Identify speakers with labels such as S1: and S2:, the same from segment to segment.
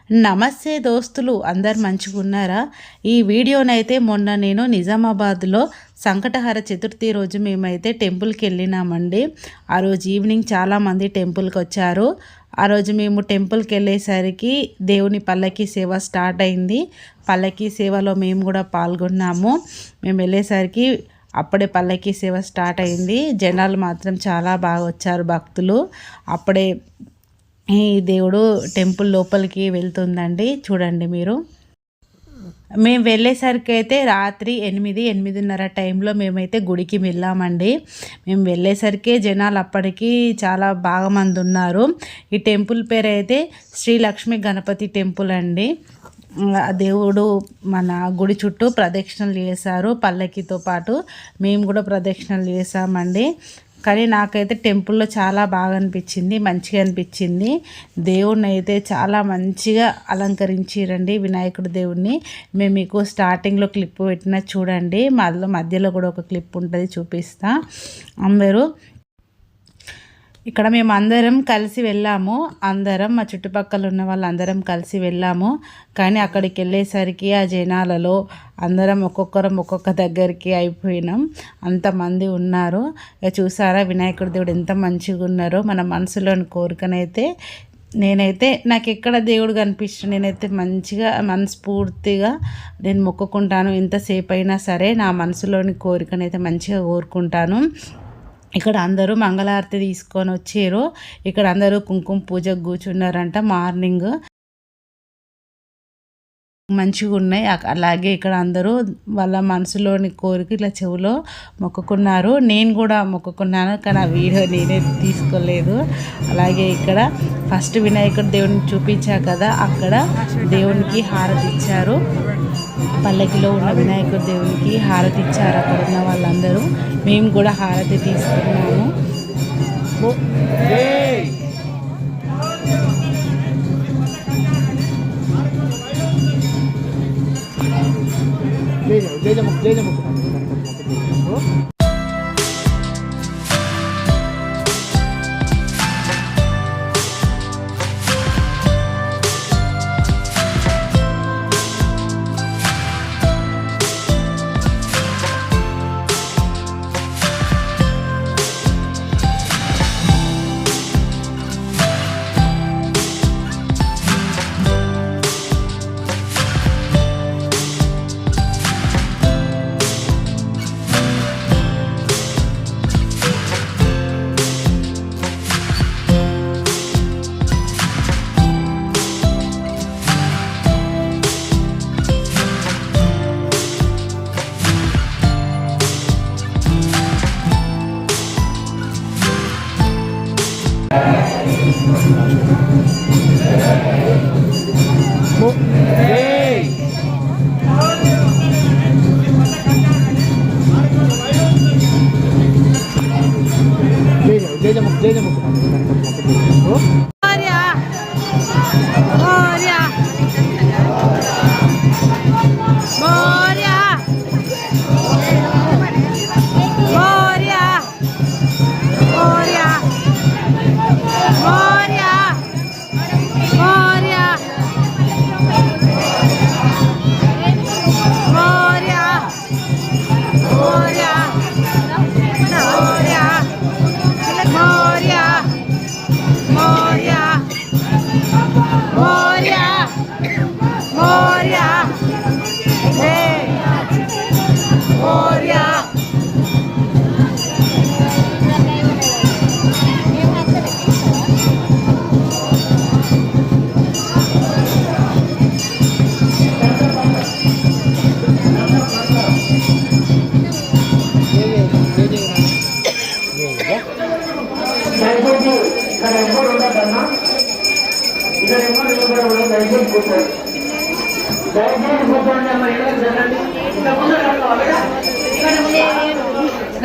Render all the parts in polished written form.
S1: నమస్తే దోస్తులు, అందరు మంచిగా ఉన్నారా? ఈ వీడియోనైతే మొన్న నేను నిజామాబాద్లో సంకటహర చతుర్థి రోజు మేమైతే టెంపుల్కి వెళ్ళినామండి. ఆ రోజు ఈవినింగ్ చాలామంది టెంపుల్కి వచ్చారు. ఆ రోజు మేము టెంపుల్కి వెళ్ళేసరికి దేవుని పల్లకి సేవ స్టార్ట్ అయింది. పల్లకి సేవలో మేము కూడా పాల్గొన్నాము. మేము వెళ్ళేసరికి అప్పుడే పల్లకి సేవ స్టార్ట్ అయింది. జనాలు మాత్రం చాలా బాగా వచ్చారు, భక్తులు. అప్పుడే ఈ దేవుడు టెంపుల్ లోపలికి వెళ్తుందండి. చూడండి మీరు. మేము వెళ్ళేసరికి అయితే రాత్రి 8-8:30 టైంలో మేమైతే గుడికి వెళ్ళామండి. మేము వెళ్ళేసరికి జనాలు అప్పటికి చాలా బాగా మంది ఉన్నారు. ఈ టెంపుల్ పేరు అయితే శ్రీ లక్ష్మీ గణపతి టెంపుల్ అండి. దేవుడు మన గుడి చుట్టూ ప్రదక్షిణలు చేశారు. పల్లకితో పాటు మేము కూడా ప్రదక్షిణలు చేసామండి. కానీ నాకైతే టెంపుల్లో చాలా బాగా అనిపించింది, మంచిగా అనిపించింది. దేవుణ్ణి అయితే చాలా మంచిగా అలంకరించారండి, వినాయకుడు దేవుణ్ణి. మేము మీకు స్టార్టింగ్లో క్లిప్ పెట్టిన చూడండి, మధ్యలో కూడా ఒక క్లిప్ ఉంటుంది, చూపిస్తా. అందరూ ఇక్కడ మేము అందరం కలిసి వెళ్ళాము. అందరం మా చుట్టుపక్కల ఉన్న వాళ్ళందరం కలిసి వెళ్ళాము. కానీ అక్కడికి వెళ్ళేసరికి ఆ జనాలలో అందరం ఒక్కొక్కరం ఒక్కొక్క దగ్గరికి అయిపోయినాం. అంతమంది ఉన్నారు. ఇక చూసారా వినాయకుడి దేవుడు ఎంత మంచిగా ఉన్నారో. మన మనసులోని కోరికనైతే నేనైతే నాకు ఎక్కడ దేవుడు కనిపిస్తుంది, నేనైతే మంచిగా మనస్ఫూర్తిగా నేను మొక్కుకుంటాను. ఎంతసేపు అయినా సరే నా మనసులోని కోరికనైతే మంచిగా కోరుకుంటాను. ఇక్కడ అందరూ మంగళారతి తీసుకొని వచ్చారు. ఇక్కడ అందరూ కుంకుమ పూజకు కూర్చున్నారంట. మార్నింగ్ మంచిగా ఉన్నాయి. అలాగే ఇక్కడ అందరూ వాళ్ళ మనసులోని కోరిక ఇట్లా చెవులో మొక్కుకున్నారు. నేను కూడా మొక్కుకున్నాను, కానీ ఆ వీడియో నేనే తీసుకోలేదు. అలాగే ఇక్కడ ఫస్ట్ వినాయకుడు దేవుడిని చూపించా కదా, అక్కడ దేవునికి హారతి ఇచ్చారు. పల్లకిలో ఉన్న వినాయకుడు దేవునికి హారతి ఇచ్చారు అక్కడ ఉన్న వాళ్ళందరూ. మేము కూడా హారతి తీసుకున్నాము.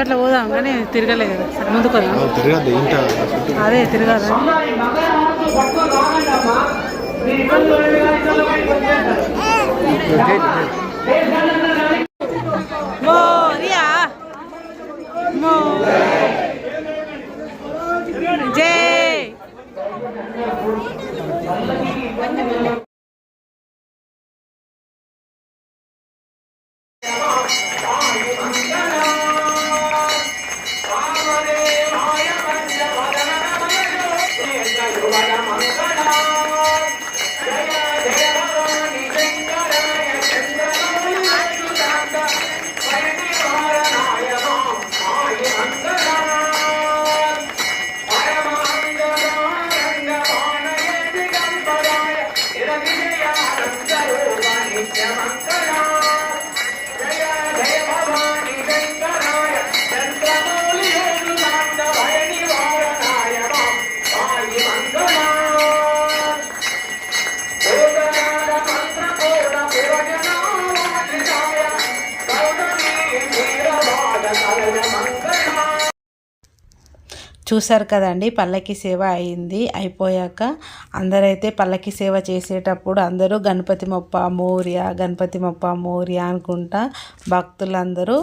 S1: అట్లా పోదాం కానీ తిరగలేదు కదా, సరే ముందుకు అదే తిరగాలి. జై చూసారు కదండి, పల్లకి సేవ అయింది. అయిపోయాక అందరైతే పల్లకి సేవ చేసేటప్పుడు అందరూ గణపతి మొప్ప మోరియా, గణపతి మొప్ప మోరియా అనుకుంటా భక్తులందరూ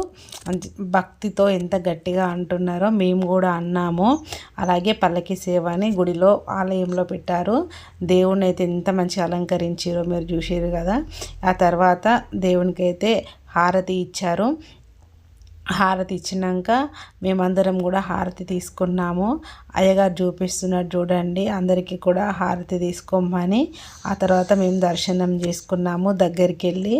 S1: భక్తితో ఎంత గట్టిగా అంటున్నారో మేము కూడా అన్నాము. అలాగే పల్లకి సేవని గుడిలో ఆలయంలో పెట్టారు. దేవుణ్ణి అయితే ఎంత మంచిగా అలంకరించారో మీరు చూసారు కదా. ఆ తర్వాత దేవునికి అయితే హారతి ఇచ్చారు. హారతి ఇచ్చినాక మేమందరం కూడా హారతి తీసుకున్నాము. అయ్యగారు చూపిస్తున్నారు చూడండి, అందరికీ కూడా హారతి తీసుకోమని. ఆ తర్వాత మేము దర్శనం చేసుకున్నాము. దగ్గరికి వెళ్ళి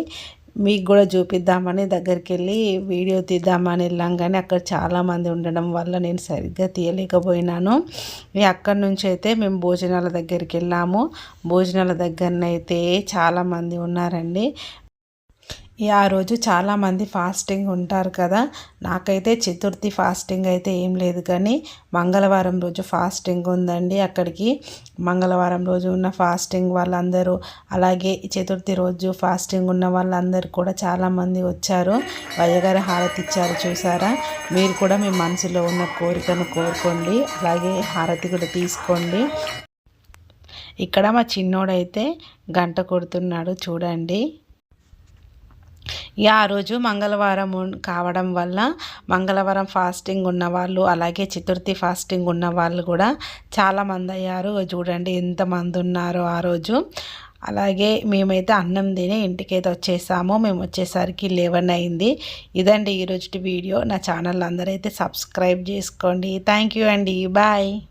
S1: మీకు కూడా చూపిద్దామని దగ్గరికి వెళ్ళి వీడియో తీద్దామని వెళ్ళాం, కానీ అక్కడ చాలామంది ఉండడం వల్ల నేను సరిగ్గా తీయలేకపోయినాను. అక్కడి నుంచి అయితే మేము భోజనాల దగ్గరికి వెళ్ళాము. భోజనాల దగ్గరనైతే చాలామంది ఉన్నారండి. ఆ రోజు చాలామంది ఫాస్టింగ్ ఉంటారు కదా. నాకైతే చతుర్థి ఫాస్టింగ్ అయితే ఏం లేదు, కానీ మంగళవారం రోజు ఫాస్టింగ్ ఉందండి. అక్కడికి మంగళవారం రోజు ఉన్న ఫాస్టింగ్ వాళ్ళందరూ, అలాగే చతుర్థి రోజు ఫాస్టింగ్ ఉన్న వాళ్ళందరూ కూడా చాలామంది వచ్చారు. అయ్యగారు హారతి ఇచ్చారు చూసారా. మీరు కూడా మీ మనసులో ఉన్న కోరికను కోరుకోండి, అలాగే హారతి కూడా తీసుకోండి. ఇక్కడ మా చిన్నోడైతే గంట కొడుతున్నాడు చూడండి. ఆ రోజు మంగళవారం కావడం వల్ల మంగళవారం ఫాస్టింగ్ ఉన్నవాళ్ళు, అలాగే చతుర్థి ఫాస్టింగ్ ఉన్న వాళ్ళు కూడా చాలామంది అయ్యారు. చూడండి ఎంతమంది ఉన్నారో ఆ రోజు. అలాగే మేమైతే అన్నం తిని ఇంటికైతే వచ్చేసాము. మేము వచ్చేసరికి 11 అయింది. ఇదండి ఈరోజు వీడియో. నా ఛానల్ అందరైతే సబ్స్క్రైబ్ చేసుకోండి. థ్యాంక్ యూ అండి. బాయ్.